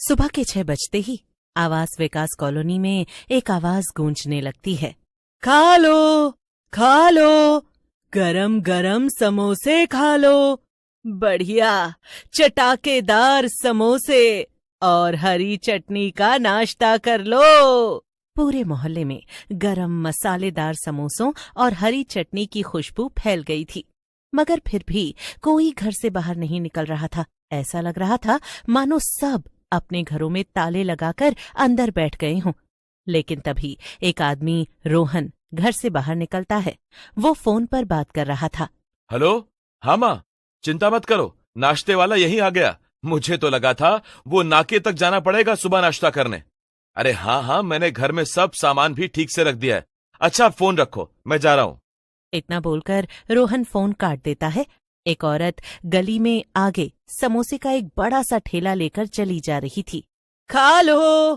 सुबह के 6 बजते ही आवास विकास कॉलोनी में एक आवाज गूंजने लगती है। खा लो, खा लो, गरम गरम समोसे खा लो, बढ़िया चटाकेदार समोसे और हरी चटनी का नाश्ता कर लो। पूरे मोहल्ले में गरम मसालेदार समोसों और हरी चटनी की खुशबू फैल गई थी, मगर फिर भी कोई घर से बाहर नहीं निकल रहा था। ऐसा लग रहा था मानो सब अपने घरों में ताले लगाकर अंदर बैठ गए हों। लेकिन तभी एक आदमी रोहन घर से बाहर निकलता है। वो फोन पर बात कर रहा था। हेलो, हाँ माँ, चिंता मत करो, नाश्ते वाला यहीं आ गया। मुझे तो लगा था वो नाके तक जाना पड़ेगा सुबह नाश्ता करने। अरे हाँ, मैंने घर में सब सामान भी ठीक से रख दिया है। अच्छा, फोन रखो, मैं जा रहा हूँ। इतना बोलकर रोहन फोन काट देता है। एक औरत गली में आगे समोसे का एक बड़ा सा ठेला लेकर चली जा रही थी। खा लो,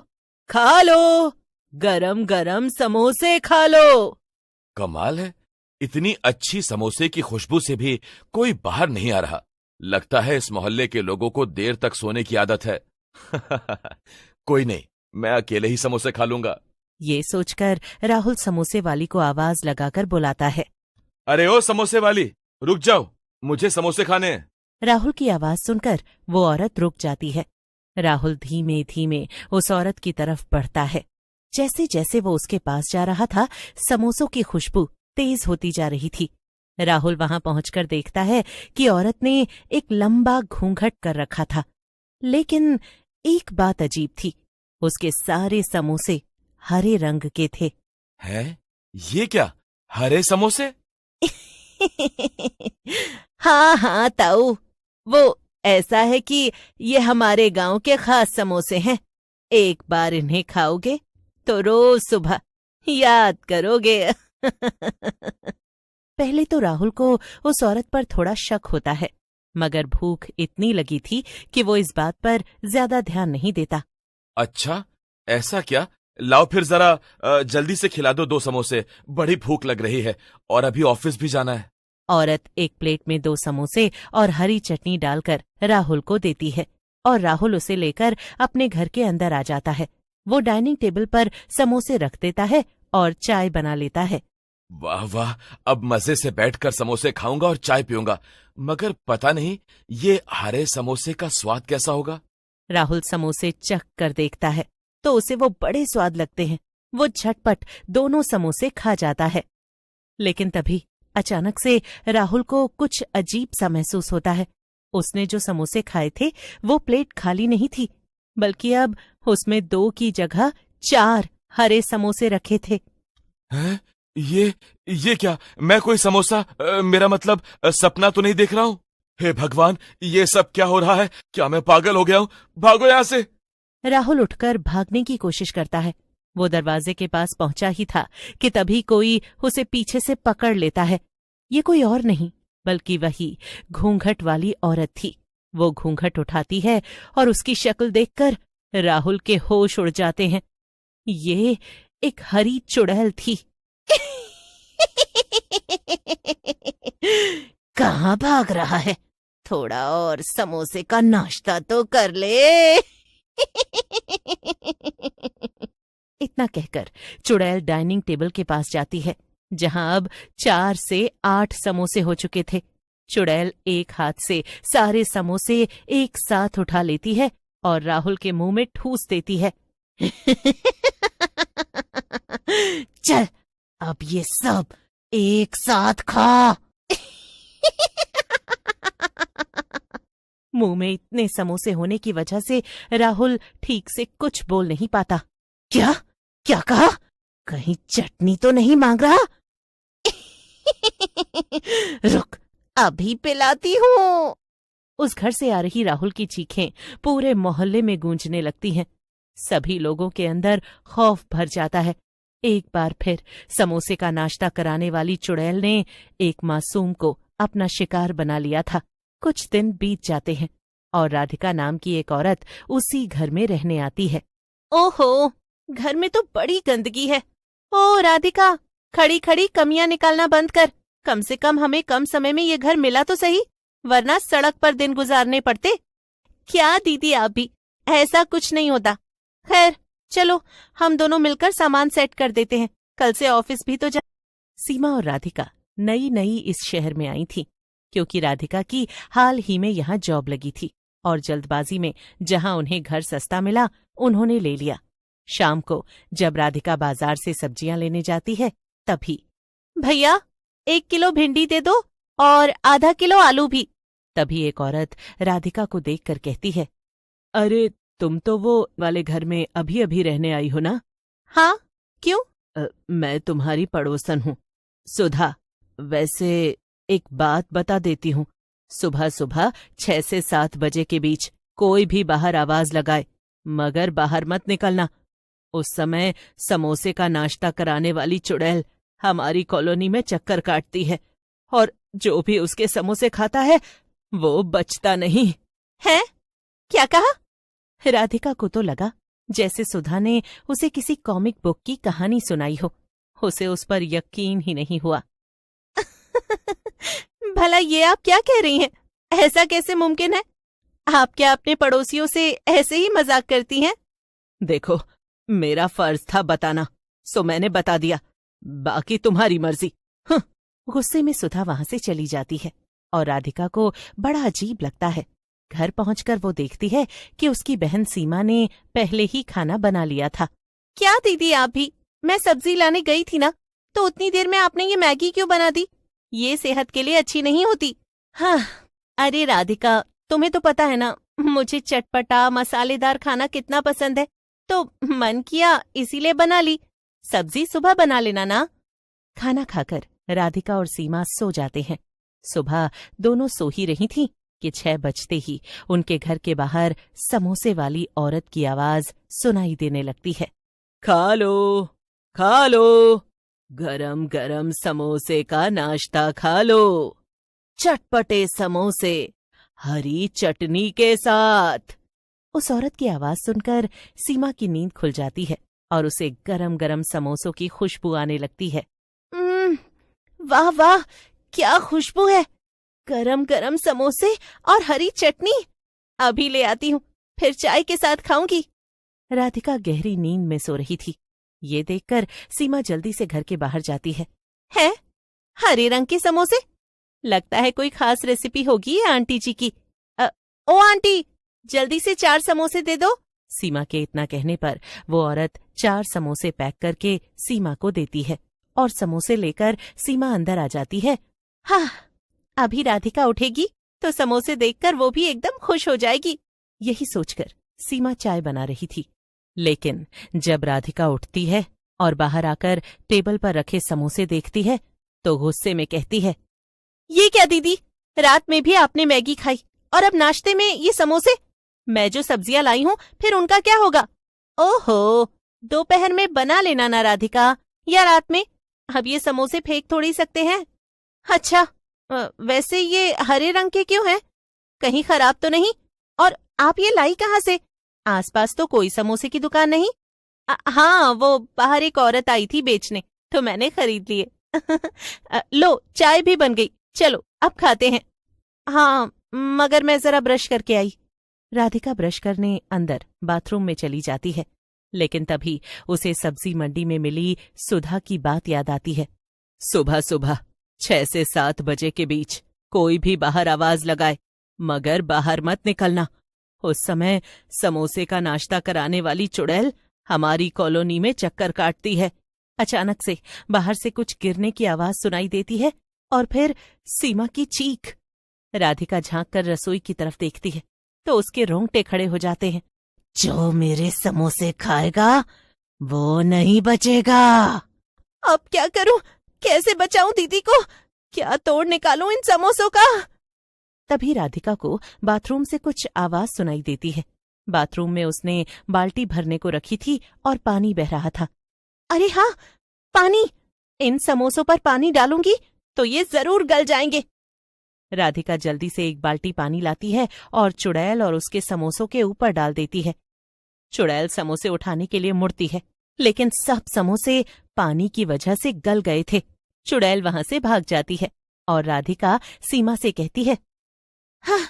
खा लो, गरम गरम समोसे खा लो। कमाल है, इतनी अच्छी समोसे की खुशबू से भी कोई बाहर नहीं आ रहा। लगता है इस मोहल्ले के लोगों को देर तक सोने की आदत है। कोई नहीं, मैं अकेले ही समोसे खा लूंगा। ये सोचकर राहुल समोसे वाली को आवाज लगाकर बुलाता है। अरे ओ समोसे वाली, रुक जाओ, मुझे समोसे खाने हैं। राहुल की आवाज सुनकर वो औरत रुक जाती है। राहुल धीमे धीमे उस औरत की तरफ बढ़ता है। जैसे जैसे वो उसके पास जा रहा था, समोसों की खुशबू तेज होती जा रही थी। राहुल वहां पहुंचकर देखता है कि औरत ने एक लंबा घूंघट कर रखा था। लेकिन एक बात अजीब थी, उसके सारे समोसे हरे रंग के थे। हैं? ये क्या, हरे समोसे? हाँ ताऊ, वो ऐसा है कि ये हमारे गांव के खास समोसे हैं। एक बार इन्हें खाओगे तो रोज सुबह याद करोगे। पहले तो राहुल को उस औरत पर थोड़ा शक होता है, मगर भूख इतनी लगी थी कि वो इस बात पर ज्यादा ध्यान नहीं देता। अच्छा, ऐसा क्या? लाओ फिर जरा जल्दी से खिला दो 2 समोसे, बड़ी भूख लग रही है और अभी ऑफिस भी जाना है। औरत एक प्लेट में 2 समोसे और हरी चटनी डालकर राहुल को देती है और राहुल उसे लेकर अपने घर के अंदर आ जाता है। वो डाइनिंग टेबल पर समोसे रख देता है और चाय बना लेता है। वाह वाह, अब मजे से बैठकर समोसे खाऊंगा और चाय पीऊंगा। मगर पता नहीं ये हरे समोसे का स्वाद कैसा होगा। राहुल समोसे चख कर देखता है तो उसे वो बड़े स्वाद लगते हैं। वो झटपट दोनों समोसे खा जाता है। लेकिन तभी अचानक से राहुल को कुछ अजीब सा महसूस होता है। उसने जो समोसे खाए थे वो प्लेट खाली नहीं थी, बल्कि अब उसमें 2 की जगह 4 हरे समोसे रखे थे। हैं? ये क्या, मैं कोई समोसा मेरा मतलब सपना तो नहीं देख रहा हूँ? हे भगवान, ये सब क्या हो रहा है? क्या मैं पागल हो गया हूँ? भागो यहाँ से। राहुल उठकर भागने की कोशिश करता है। वो दरवाजे के पास पहुंचा ही था कि तभी कोई उसे पीछे से पकड़ लेता है। ये कोई और नहीं बल्कि वही घूंघट वाली औरत थी। वो घूंघट उठाती है और उसकी शक्ल देखकर राहुल के होश उड़ जाते हैं। ये एक हरी चुड़ैल थी। कहाँ भाग रहा है? थोड़ा और समोसे का नाश्ता तो कर ले। इतना कहकर चुड़ैल डाइनिंग टेबल के पास जाती है, जहां अब 4 से 8 समोसे हो चुके थे। चुड़ैल एक हाथ से सारे समोसे एक साथ उठा लेती है और राहुल के मुंह में ठूस देती है। चल, अब ये सब एक साथ खा। मुंह में इतने समोसे होने की वजह से राहुल ठीक से कुछ बोल नहीं पाता। क्या क्या कहा? कहीं चटनी तो नहीं मांग रहा? रुक, अभी पिलाती हूँ। उस घर से आ रही राहुल की चीखें पूरे मोहल्ले में गूंजने लगती हैं। सभी लोगों के अंदर खौफ भर जाता है। एक बार फिर समोसे का नाश्ता कराने वाली चुड़ैल ने एक मासूम को अपना शिकार बना लिया था। कुछ दिन बीत जाते हैं और राधिका नाम की एक औरत उसी घर में रहने आती है। ओहो, घर में तो बड़ी गंदगी है। ओ राधिका, खड़ी खड़ी कमियां निकालना बंद कर। कम से कम हमें कम समय में ये घर मिला तो सही, वरना सड़क पर दिन गुजारने पड़ते। क्या दीदी, आप भी ऐसा कुछ नहीं होता। खैर चलो, हम दोनों मिलकर सामान सेट कर देते हैं, कल से ऑफिस भी तो जा। सीमा और राधिका नई नई इस शहर में आई थी, क्योंकि राधिका की हाल ही में यहाँ जॉब लगी थी और जल्दबाजी में जहां उन्हें घर सस्ता मिला उन्होंने ले लिया। शाम को जब राधिका बाजार से सब्जियां लेने जाती है तभी, भैया 1 किलो भिंडी दे दो और आधा किलो आलू भी। तभी एक औरत राधिका को देखकर कहती है, अरे तुम तो वो वाले घर में अभी अभी रहने आई हो ना? हाँ, क्यों? मैं तुम्हारी पड़ोसन हूँ, सुधा। वैसे एक बात बता देती हूँ, सुबह सुबह 6 से 7 बजे के बीच कोई भी बाहर आवाज लगाए मगर बाहर मत निकलना। उस समय समोसे का नाश्ता कराने वाली चुड़ैल हमारी कॉलोनी में चक्कर काटती है और जो भी उसके समोसे खाता है वो बचता नहीं है। क्या कहा? राधिका को तो लगा जैसे सुधा ने उसे किसी कॉमिक बुक की कहानी सुनाई हो। उसे उस पर यकीन ही नहीं हुआ। भला ये आप क्या कह रही हैं? ऐसा कैसे मुमकिन है? आप क्या अपने पड़ोसियों से ऐसे ही मजाक करती हैं? देखो, मेरा फर्ज था बताना, सो मैंने बता दिया, बाकी तुम्हारी मर्जी। गुस्से में सुधा वहां से चली जाती है और राधिका को बड़ा अजीब लगता है। घर पहुंचकर वो देखती है कि उसकी बहन सीमा ने पहले ही खाना बना लिया था। क्या दीदी आप भी? मैं सब्जी लाने गई थी ना, तो उतनी देर में आपने ये मैगी क्यों बना दी? ये सेहत के लिए अच्छी नहीं होती। हाँ, अरे राधिका, तुम्हें तो पता है ना मुझे चटपटा मसालेदार खाना कितना पसंद है, तो मन किया इसीलिए बना ली। सब्जी सुबह बना लेना ना। खाना खाकर राधिका और सीमा सो जाते हैं। सुबह दोनों सो ही रही थीं कि 6 बजते ही उनके घर के बाहर समोसे वाली औरत की आवाज सुनाई देने लगती है। खा लो, खा लो, गरम गरम समोसे का नाश्ता खा लो, चटपटे समोसे हरी चटनी के साथ। उस औरत की आवाज सुनकर सीमा की नींद खुल जाती है और उसे गरम गरम समोसों की खुशबू आने लगती है। वाह वाह, क्या खुशबू है! गरम गरम समोसे और हरी चटनी। अभी ले आती हूँ, फिर चाय के साथ खाऊंगी। राधिका गहरी नींद में सो रही थी। ये देखकर सीमा जल्दी से घर के बाहर जाती है। हरे रंग के समोसे? लगता है कोई खास रेसिपी होगी ये आंटी जी की। ओ आंटी, जल्दी से 4 समोसे दे दो। सीमा के इतना कहने पर वो औरत 4 समोसे पैक करके सीमा को देती है और समोसे लेकर सीमा अंदर आ जाती है। हाँ, अभी राधिका उठेगी तो समोसे देखकर वो भी एकदम खुश हो जाएगी। यही सोचकर सीमा चाय बना रही थी, लेकिन जब राधिका उठती है और बाहर आकर टेबल पर रखे समोसे देखती है तो गुस्से में कहती है, ये क्या दीदी, रात में भी आपने मैगी खाई और अब नाश्ते में ये समोसे? मैं जो सब्जियां लाई हूं फिर उनका क्या होगा? ओहो, दोपहर में बना लेना ना राधिका, या रात में। अब ये समोसे फेंक थोड़ी सकते हैं। अच्छा, वैसे ये हरे रंग के क्यों हैं? कहीं खराब तो नहीं? और आप ये लाई कहाँ से? आसपास तो कोई समोसे की दुकान नहीं। हाँ, वो बाहर एक औरत आई थी बेचने, तो मैंने खरीद लिए। लो, चाय भी बन गई, चलो अब खाते हैं। हाँ, मगर मैं जरा ब्रश करके आई। राधिका ब्रश करने अंदर बाथरूम में चली जाती है, लेकिन तभी उसे सब्जी मंडी में मिली सुधा की बात याद आती है। सुबह सुबह 6 से 7 बजे के बीच कोई भी बाहर आवाज लगाए मगर बाहर मत निकलना। उस समय समोसे का नाश्ता कराने वाली चुड़ैल हमारी कॉलोनी में चक्कर काटती है। अचानक से बाहर से कुछ गिरने की आवाज सुनाई देती है और फिर सीमा की चीख। राधिका झांक कर रसोई की तरफ देखती है तो उसके रोंगटे खड़े हो जाते हैं। जो मेरे समोसे खाएगा वो नहीं बचेगा। अब क्या करूं? कैसे बचाऊं दीदी को? क्या तोड़ निकालूं इन समोसों का? तभी राधिका को बाथरूम से कुछ आवाज सुनाई देती है। बाथरूम में उसने बाल्टी भरने को रखी थी और पानी बह रहा था। अरे हाँ, पानी! इन समोसों पर पानी डालूंगी तो ये जरूर गल जाएंगे। राधिका जल्दी से एक बाल्टी पानी लाती है और चुड़ैल और उसके समोसों के ऊपर डाल देती है। चुड़ैल समोसे उठाने के लिए मुड़ती है, लेकिन सब समोसे पानी की वजह से गल गए थे। चुड़ैल वहां से भाग जाती है और राधिका सीमा से कहती है, हाँ,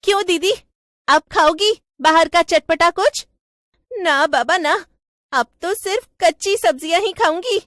क्यों दीदी, अब खाओगी बाहर का चटपटा कुछ? ना बाबा ना, अब तो सिर्फ कच्ची सब्जियां ही खाऊंगी।